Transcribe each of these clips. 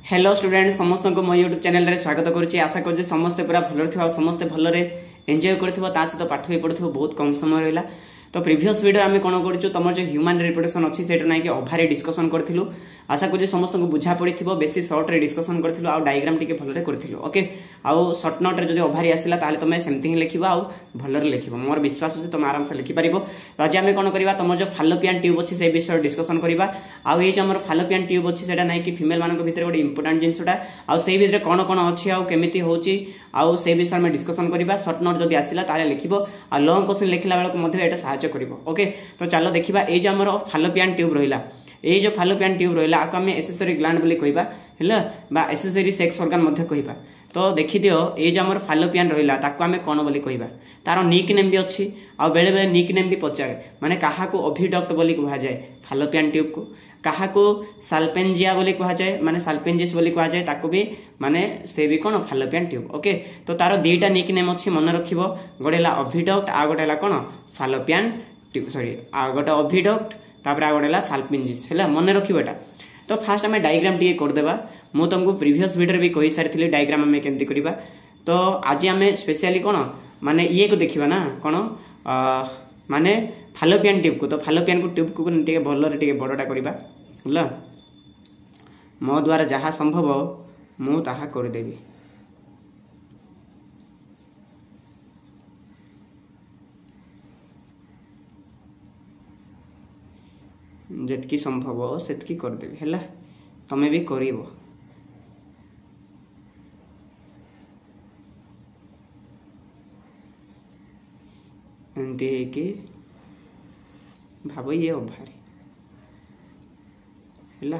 Hello student समस्त को मो यूट्यूब चैनल रे स्वागत करुच्ची। आशा कर समस्ते पूरा भल थी समस्ते भलरे एंजॉय करथिबो ता सहित पाठ भी पढ़ुथिबो। बहुत कम समय रहिला तो प्रीवियस वीडियो आम कौन करूँ तुम जो ह्यूमन रिप्रोडक्शन अच्छी से ना कि ओभारे डिस्कसन करूँ। आशा कर समस्त को बुझा पड़ी बेसी सर्ट रे डिस्कसन करूँ आ डायग्राम टिके भलरे करूँ। ओके आउ सर्ट नोट रे जो ओभारी आसला ताले तुम सेमती ही लिख आउ भलरे लिख मोर विश्वास अच्छे तुम आराम से लिखिपार। तो आज आम कौन करवा तुम जो फालोपियन ट्यूब अच्छी से विषय डिस्कसन करवा। आउ ये जो फालोपियन ट्यूब अच्छी से ना कि फीमेल मान भर गोटे इंपोर्टाट जिनसा आउ से भितर कौन कौन अच्छी आमती होची आउ से विषय में डिस्कसन करवा। सर्ट नोट जब आसला ताले लिख आ लंग क्वेश्चन लिखला बेलू साहाय्य करिवो। ओके तो चलो देखिबा ए जो हमर फालोपियन ट्यूब रहिला ए जो फालोपियन ट्यूब रहिला आको हम एसेसरी ग्लैंड बोली कहबा हैला बा एसेसरी सेक्स ऑर्गन मध्ये कहबा। तो देखि दियो ए जो हमर फालोपियन रहिला ताको हम कोन बोली कहबा। तार निक नेम भी अछि आ बेले बेले निक नेम भी पचारे माने काहा को ओविडक्ट बोली कहा जाय फालोपियन ट्यूब को, काहा को साल्पेंजिया बोली कहा जाय माने साल्पेंजिस बोली कहा जाय ताको भी माने से भी कोन फालोपियन ट्यूब। ओके तो तार दुईटा निक नेम अछि मन रखिबो। गोडेला ओविडक्ट आ गोडेला कोन फालोपियन ट्यूब सॉरी आ गोटे ओविडक्ट तापर आ गोडेला साल्पेंजिस हैला मन रखिबोटा। तो फास्ट आम डायग्राम टिके करदेबा। मु तुमको प्रीवियस वीडियो भी कहि सारी डायग्राम आम केमती करबा। तो आज आम स्पेशली कोन माने ये को देखिबा ना कोन माने फालोपियन ट्यूब को। तो फालोपियन को ट्यूब को टिके भलरे टिके बड़टा करबा हैला। मो द्वारा जहाँ संभव मु ताहा कर देबी। जितकी संभव सेतकी कर देबी हैला। तमे भी करिवो। एंती है कि भाव ये ओभारी हैला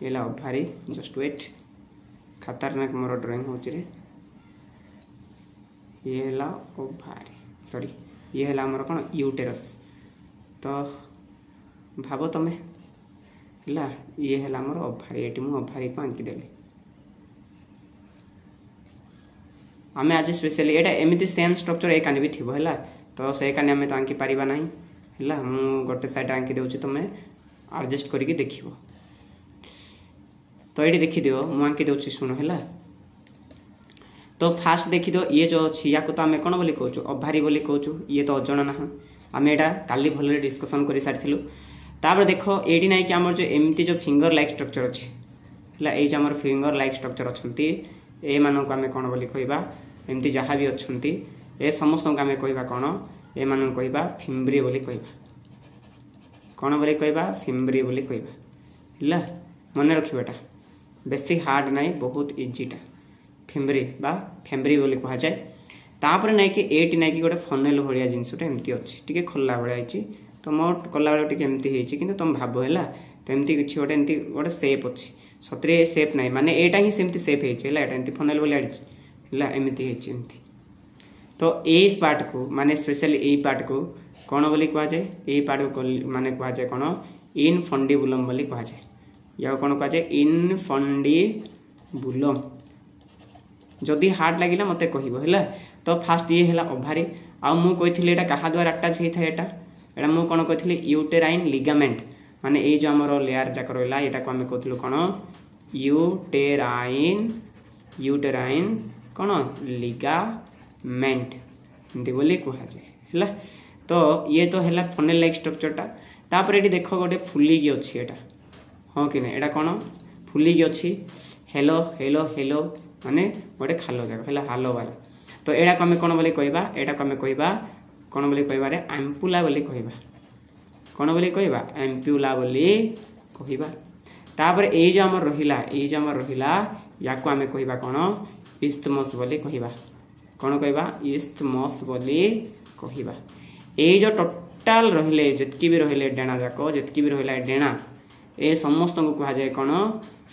एला ओभारी जस्ट वेट खतरनाक मोर ड्राइंग हो रे। ये हैला ओभारी सॉरी ये हैला हमर कोन यूटेरस। तो भाव तमे हैला ये हैला हमर ओभारी एटी मु ओभारी को आंकी देली। आमे आज स्पेशली एटा एमिति सेम स्ट्रक्चर ए काने भी थिबो हैला। तो से काने आमे तो आंकी परिबा नाही हैला। मु गोटे साइड आंकी देउची तमे एडजस्ट करिके देखिबो। तो एटी देखि दियो मु आंकी देउची सुनो हैला। तो फास्ट देखि दियो ये जो अछि या को तो आमे कोन बोली कहउछु ओभारी बोली कहउछु। ये तो अजण ना आमे एटा काली भलरे डिस्कशन करि सारथिलु। तापर देखो एटी नाही कि हमर जो एमती जो फिंगर लाइक स्ट्रक्चर अछि हैला ए जे हमर फिंगर लाइक स्ट्रक्चर अछंती ए मानको आमे कोन बोली कहबा एमती जहाँ भी अछंती ए समस्त को आमे कहबा कोन ए मानको कहबा फिम्ब्री बोली कहबा। कोन बोली कहबा फिम्ब्री बोली कहबा हैला। मन रखिबाटा बेसी हार्ड नाही बहुत इजीटा फिम्ब्री बा फेम्ब्री बोली कहा जाय। तापर नाही कि एटी नाही कि गोटे फनेल भलिया जिंसटा एमती अछि टिके खोला भलिया आइछि। तो मोट कला बेले टिके एमती हेछि किंतु तुम भाबो हैला तो एमती किछि गोटे एमती गोटे शेप अछि सतरे शेप नाही माने एटा ही सेमती शेप हेछि हैला। एटा एमती फनेल भलिया हैला एमती हेछि एमती। तो एस पार्ट को माने स्पेशली ए पार्ट को कोन बोली कहा जाय ए पार्ट को माने कहा जाय कोन इनफंडिबुलम बोली कहा जाय या कोन कहा जाय इनफंडिबुलम। जदि हार्ड लागिला मते कहिबो हैला। तो फास्ट ये हैला ओभारी आ मु कहिथिले एटा कहा द्वारा अटैच हेइ थाए एटा मु कोन कहिथिले यूटेराइन लिगामेंट माने ए जो हमर लेयर जाक रहला एटा को हम कहथिलु कोन यूटेराइन कोन लिगामेंट एंती बोली कहा जाय हैला। तो ये तो हैला फनेल लाइक स्ट्रक्चरटा। तापर एटी देखो गोटे फुली की अछि एटा हां कि नै एटा कोन फुली की अछि हेलो हेलो हेलो माने गोटे खालो जाक हैला हालो वाला। तो एटा को हम कोन बोली कहबा एटा को हम कहबा कोन बोली कहबा रे एम्पुला बोली कहबा। कोन बोली कहबा एम्पुला बोली कहबा। तापर ए जो हमर रहिला या को हम कहबा कोन इस्थमस बोली कहबा। कोन कहबा इस्थमस बोली कहबा। ए जो टोटल रहिले जतकी भी रहिले डेना जाको जतकी भी रहिला डेना ए समस्त को कहा जाय कोन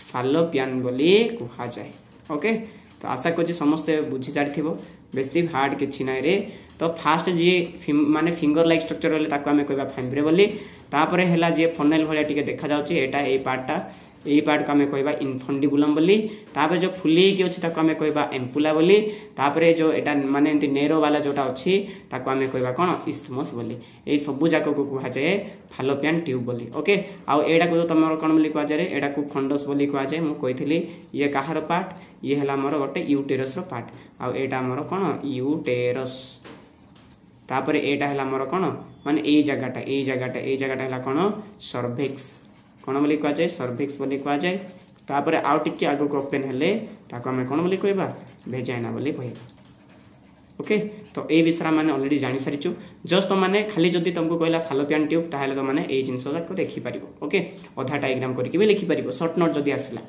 फालोपियन बोली कहा जाय। ओके तो आशा करछि समस्त बुझी जाथिबो बेसी हार्ड किछि नै रे। तो फास्ट जी माने फिंगर लाइक स्ट्रक्चर रहले ताको हमें कहबा फाइम्ब्रे बोली। तापर हैला जे फनेल भलिया टिके देखा जाउची एटा ए पार्टटा यही पार्ट को आम कहवा इनफंडिबुलम बोली तापर जो फुली की अच्छी ताको आम कहवा एम्पुला बोली तापर जो एटा माने एमती नेरो वाला जोटा अच्छी ताको आम कहवा कौन इस्थमस बोली यही सबू जाक को कहुए फालोपियन ट्यूब बोली ओके आउ एटा को तुम कौन बोली कहुए एटा को फंडस बोली कहुए मुझे कही ये कहार पार्ट ये है मोर गोटे यूटेरस पार्ट आउ एटा मोर कौन यूटेरस तापर एटा है मोर कौन माने यही जगटा है कौन सर्भिक्स कौन बोली कहुए सर्भिक्स बोली कहुए तापर आउ टिके आग को ओपेन हेले ताको आम कौन बोली कहवा भेजाइना बोली कहवा ओके तो ये विषय मैंने ऑलरेडी जानी सारीचु जस्ट तो मैंने खाली जदि तुमको कहला फालोपियन ट्यूब ताहले तो मैंने ये जिनस लिखिपार ओके अधा डायग्राम करके भी लिखिपार सर्ट नोट जदि आसला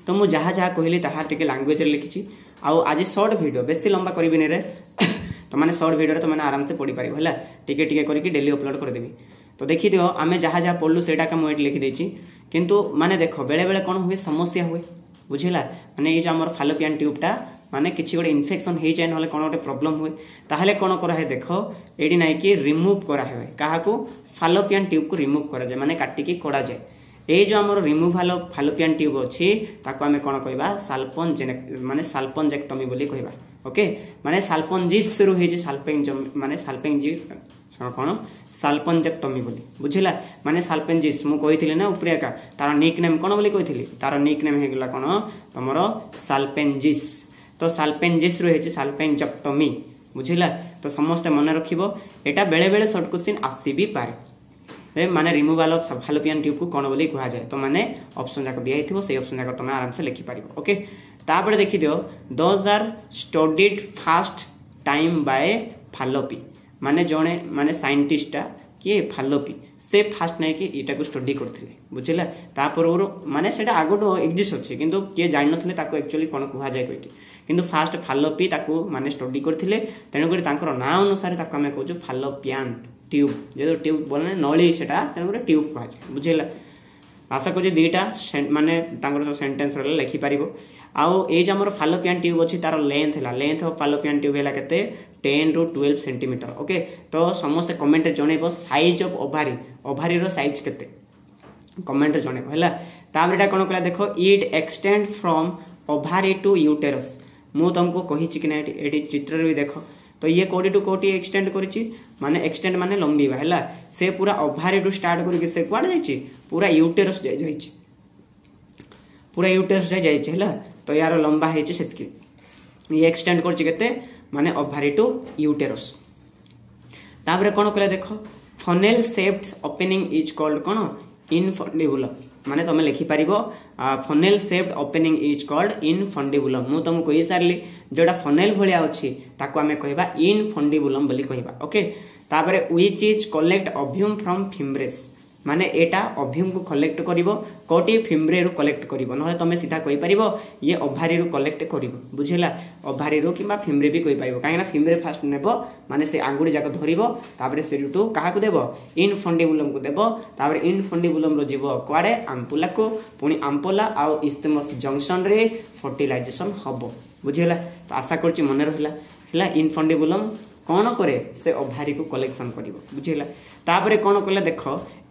तो मुझे जहाँ जहाँ कहली ताहा टिके लैंग्वेज लिखी आउ आज सर्ट वीडियो बेसी लंबा करी रे तो मैंने सर्ट वीडियो तो मैंने आराम से पढ़ी पार है टिके टिके करके डेली अपलोड करदेवी तो देखी दियो आम जहाँ जहाँ पढ़लु से मुझे लिखिदेची किंतु माने देख बेले बेले कौन हुए समस्या हुए बुझेगा माने ये जो आम फालोपियन ट्यूबटा माने किसी गोटे इनफेक्शन हो जाए ना कौन गोटे प्रोब्लेम हुए ताहले कौन कराए देख ये ना कि रिमूव कराए क्या फालोपियन ट्यूब को रिमूव कराए माने काटिकी कड़ा जाए ये जो आम रिमूवाल फालोपियन ट्यूब अच्छी ताको आम कौन कहवा माने साल्पंजेक्टमी बोली कहवा ओके माने साल्पंजिस रु होइजे माने साल्पेंजी कौन साल्पंजेक्टमी बोली बुझिला माने साल्पेंजिस मु कही ना ऊपर एका तार निक नेम कौन बोली कही तार निक नेम होगला कौन तुम साल्पेंजिस तो साल्पेंजिस रु होइजे साल्पेंजेक्टमी बुझिला तो समस्ते मन रखिबो एटा बेले बेले शॉर्ट क्वेश्चन आसी भी पारे माने रिमूवाल ऑफ फालोपियन ट्यूब को कौन बोली कहा जाए तो माने ऑप्शन जाक दिया हिथिबो से ऑप्शन जाक तुम आराम से लिखि पारिबो ओके तापर देखि दियो those are studied first time by फालोपी माने जणे माने साइंटिस्टा किए फालोपी से फास्ट नहीं कि इटा को स्टडी करथिले बुझिला तापर माने सेटा आगोटो एग्जिस्ट अछि किंतु के जानि नथिले ताको एक्चुअली कोन कहा जाय कहिति किंतु फास्ट फालोपी ताको माने स्टडी करथिले तेनु करी तांकर ना अनुसार ताको हमें कहजु फालोपियन ट्यूब जे ट्यूब बोलने नळी सेटा तेनु करी ट्यूब कहा जाय बुझिला आशा करूँ दुईटा माने जो सेंटेंस रहा लिखिपार आउ ये जो आम फालोपियन ट्यूब अच्छी तार लेंथ ऑफ फालोपियन ट्यूब है केते 10 ରୁ 12 सेंटीमीटर ओके तो समस्त कमेंट जनइब साइज ऑफ ओभारी रो साइज केते कमेंट जनइब है तापर एटा कौन कहला देख it extend from ovary to uterus मु तुमको कही कि ना ये चित्र भी देख तो ये कोटी टू कोटी एक्सटेंड करिछि माने एक्सटेंड माने लंबीवा है से पूरा ओभारी टू स्टार्ट करके से कुआड जाइछि पूरा यूटेरस जाइछि पूरा यूटेरस जाइछि है तो यार लंबा है सेतकी ये एक्सटेंड करछि केते माने ओभारी टू यूटेरस तापर कौन कहला देख funnel shaped opening is called कौन इनफंडिबुलम माने तुम लिखिपार funnel shaped opening is called infundibulum मु तुमको कही सारी जोटा फनेल भाया अच्छी ताको आमे कहबा इनफंडिबुलम बोली कहबा ओके तापर which is collect ovum from fimbriae माने एटा ओव्यूम को कलेक्ट करिवो कोटी फिम्ब्रे रू कलेक्ट करिवो नहे तुम सीधा कहि परिवो ये ओभारी रू कलेक्ट करिवो बुझिला ओभारी रू किबा फिम्ब्रे भी कहि परिवो काहेना फिम्ब्रे फास्ट नेबो माने से आंगुड़ी जाक धरिवो तापर से टू काहा को देबो इनफंडिबुलम को देबो तापर इनफंडिबुलम रो जीवो क्वाडे आम्पुला को पुनी आम्पुला आउ इस्थमस जंक्शन रे फर्टिलाइजेशन हबो बुझिला तो आशा करछि मन रहला इनफंडिबुलम कौन करे से ओभारी को कलेक्शन करिवो बुझिला तापर कौन कहला देख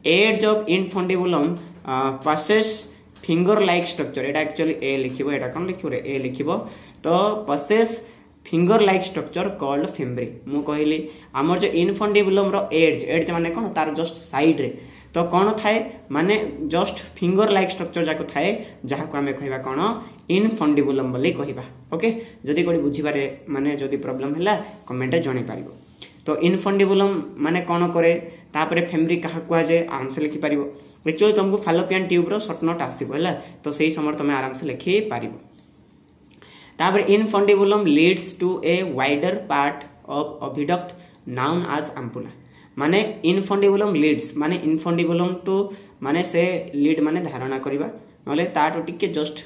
edge of infundibulum passes finger like structure एटा एक्चुअली ए लिखिबो एटा कोन लिखिबो रे ए लिखिबो तो passes finger like structure called fimbriae मु कहली हमर जो इनफंडिबुलम रो एज माने कोन तार जस्ट साइड रे तो कौन थाए माने जस्ट फिंगर लाइक स्ट्रक्चर जाको थाए जहाँ को आमे कहबा कोन इनफंडिबुलम बोली कहबा ओके जदी कोडी बुझिबारे माने जदी प्रॉब्लम हैला कमेंट रे जणी पारिबो तो इनफंडिबुलम माने कौन करे तापर फेम्ब्री क्या कहुए आराम से लिखिपार एक्चुअली तुमको फालोपियन ट्यूब रो शॉर्ट नोट आसो है तो सही समय तुम आराम से लिखिपार तापर infundibulum leads to a wider part of oviduct known as ampulla माने इनफंडिबुलम लीड्स माने इनफंडिबुलम टू माने से लीड माने धारणा करवा नले ताटो टिके जस्ट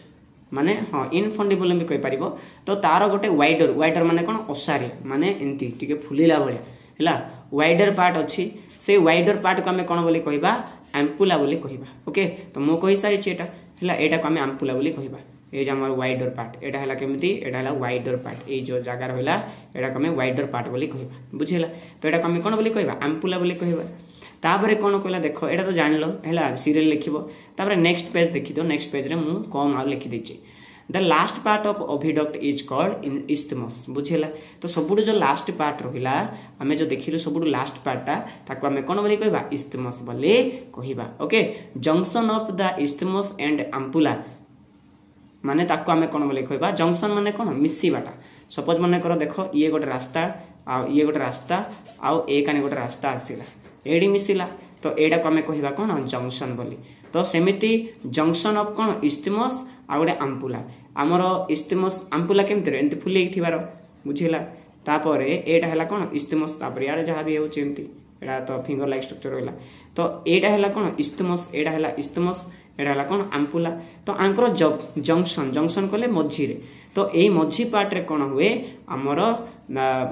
माने हाँ इनफंडिबुलम भी कहि पारिबो तो तार गोटे वाइडर माने कोन ओसारी माने एंती टिके फुलीला भलिया हैला वाइडर पार्ट अच्छी से वाइडर पार्ट को आम कौन बोली कहबा आम्पुला बोली कहबा ओके तो मु कहि सारी एटा हैला एटा को आम आम्पुला बोली कहबा ए जे हमर वाइडर पार्ट एटा हैला केमिति एटा हैला वाइडर पार्ट ए जो जगह रहला एटा को आम वाइडर पार्ट बोली कहबा बुझिला तो एटा को आम कोन बोली कहबा आम्पुला बोली कहबा तापर कौन कहला देख एटा तो जान लो है सीरियल लिखिबो तापर नेक्स्ट पेज देखि दो नेक्स्ट पेज रे मु कम आ लिखि देछि the last part of oviduct is called isthmus बुझेला तो सबुड जो लास्ट पार्ट रहिला आमे जो देखिलु सबुड लास्ट पार्टटा ताको आमे कोन बोली कहबा इस्थमस बोली कहबा okay junction of the isthmus and ampulla माने ताको आमे कोन बोली कहबा जंक्शन माने कोन मिसिबाटा सपोज माने करो देखो ये गोटे रास्ता आ ये गोटे रास्ता आ ए काने गोटे रास्ता आसीला एडी मिसिला तो एडा को आमे कहबा कोन जंक्शन बोली तो सेमिति जंक्शन ऑफ कोन इस्थमस आ गोटे अम्पुला आमर इस्थमस अम्पुला केमति रे एंति फुले थिबार बुझिला तापरे एटा हला कोन इस्थमस तापरे यार जहा भी होची एंति एटा तो फिंगर लाइक स्ट्रक्चर रहला तो एटा हला कोन इस्थमस एटा हला इस्थमस एटा हला कोन अम्पुला तो आंकर जंक्शन जंक्शन कोले मझी रे तो एई मझी पार्ट रे कोन हुए आमर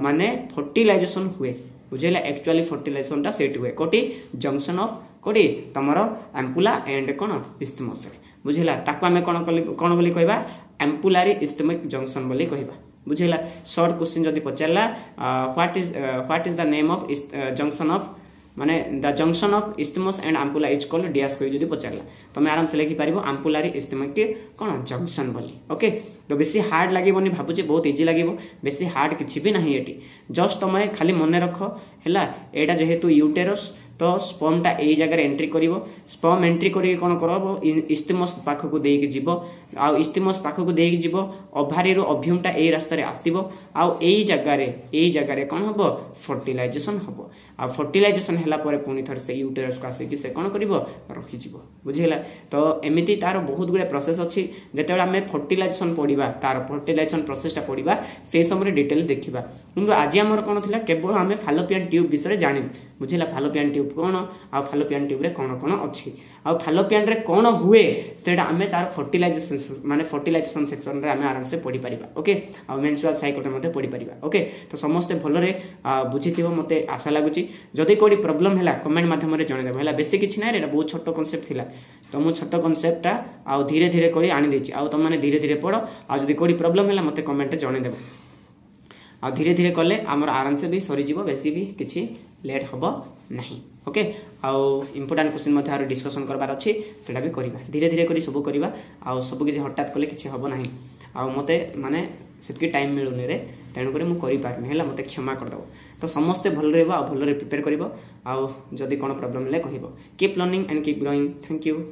माने फर्टिलाइजेशन हुए बुझिला एक्चुअली फर्टिलाइजेशन ता सेट हुए कोटी जंक्शन ऑफ कोटी तमरो एम्पुला एंड कोन इस्थमस बुझिला ताको आमे कोन बोली कहबा एम्पुलारी इस्थमिक जंक्शन बोली कहबा बुझिला शॉर्ट क्वेश्चन जदी पचारला what is the name of junction of माने the junction of isthmus and ampulla is called dash कोई जदी पचारला तो मैं आराम से लिखि पारिबो एम्पुलारी इस्थमिक कोन जंक्शन बोली ओके तो बेसी हार्ड लागिबोनी भाबुची बहुत इजी लागिबो बेसी हार्ड किछि भी नाही एटी जस्ट तमे खाली मन रखो हैला एटा जेहेतु यूटेरस तो स्पर्म टा एई जगह एंट्री करिवो स्पर्म एंट्री करी कोन करबो इस्थमस पाख को देकी जीवो आ इस्थमस पाख को देकी जीवो ओभारी रो ओव्यूम टा एई रास्ता रे आसीबो आ एई जगह रे कोन हबो फर्टिलाइजेशन हबो आ फर्टिलाइजेशन हला परे पुनी थर से यूटेरस को आसी कि से कोन करिवो रखि जीवो बुझिला तो एमिति तार बहुत गुडे प्रोसेस अछि जेतेबेला हमें फर्टिलाइजेशन पढिबा तार फर्टिलाइजेशन प्रोसेस टा पढिबा से समय डिटेल देखिबा किंतु आज हमर कोन थिला केवल हमें फालोपियन ट्यूब विषय जानि बुझिला फालोपियन ट्यूब कौन आ फालोपियन ट्यूब रे कौन कौन अच्छी आ फालोपियन रे कौन हुए सेटा हमें तार फर्टिलाइजेशन माने फर्टिलाइजेशन सेक्शन रे हमें आराम से पढ़ी परिबा ओके आ मेंस्ट्रुअल साइकिल रे मध्ये पढ़ी परिबा ओके तो समस्त भलो रे बुझिथिबो मते आशा लागुची जदी कोडी प्रॉब्लम हैला कमेंट माध्यम रे जणे देबो हैला बेसी किछ नै रे एटा बहुत छोटो कांसेप्ट थिला तो मु छोटो कांसेप्ट टा आ धीरे धीरे कोडी आनी देछि आ तुम माने धीरे धीरे पढो आ जदी कोडी प्रॉब्लम हैला मते कमेंट रे जणे देबो आ धीरे धीरे कले आमर आराम से भी सरी जीवो बेसी भी किछि लेट हबो नहीं ओके आउ इंपोर्टेंट क्वेश्चन मथे आरो डिस्कशन करबार अछि सेटा भी करिबा धीरे धीरे करी सब करिबा आउ सब किछि हठात कले किछि हबो नहीं आउ मते माने सेतकी टाइम मिलुनी रे तेणु करी मु करि पारनी हैला मते क्षमा कर दबो तो समस्त भल रहबो आ भल रे प्रिपेयर करिवो आउ जदी कोन प्रॉब्लम ले कहिवो keep learning and keep growing thank you.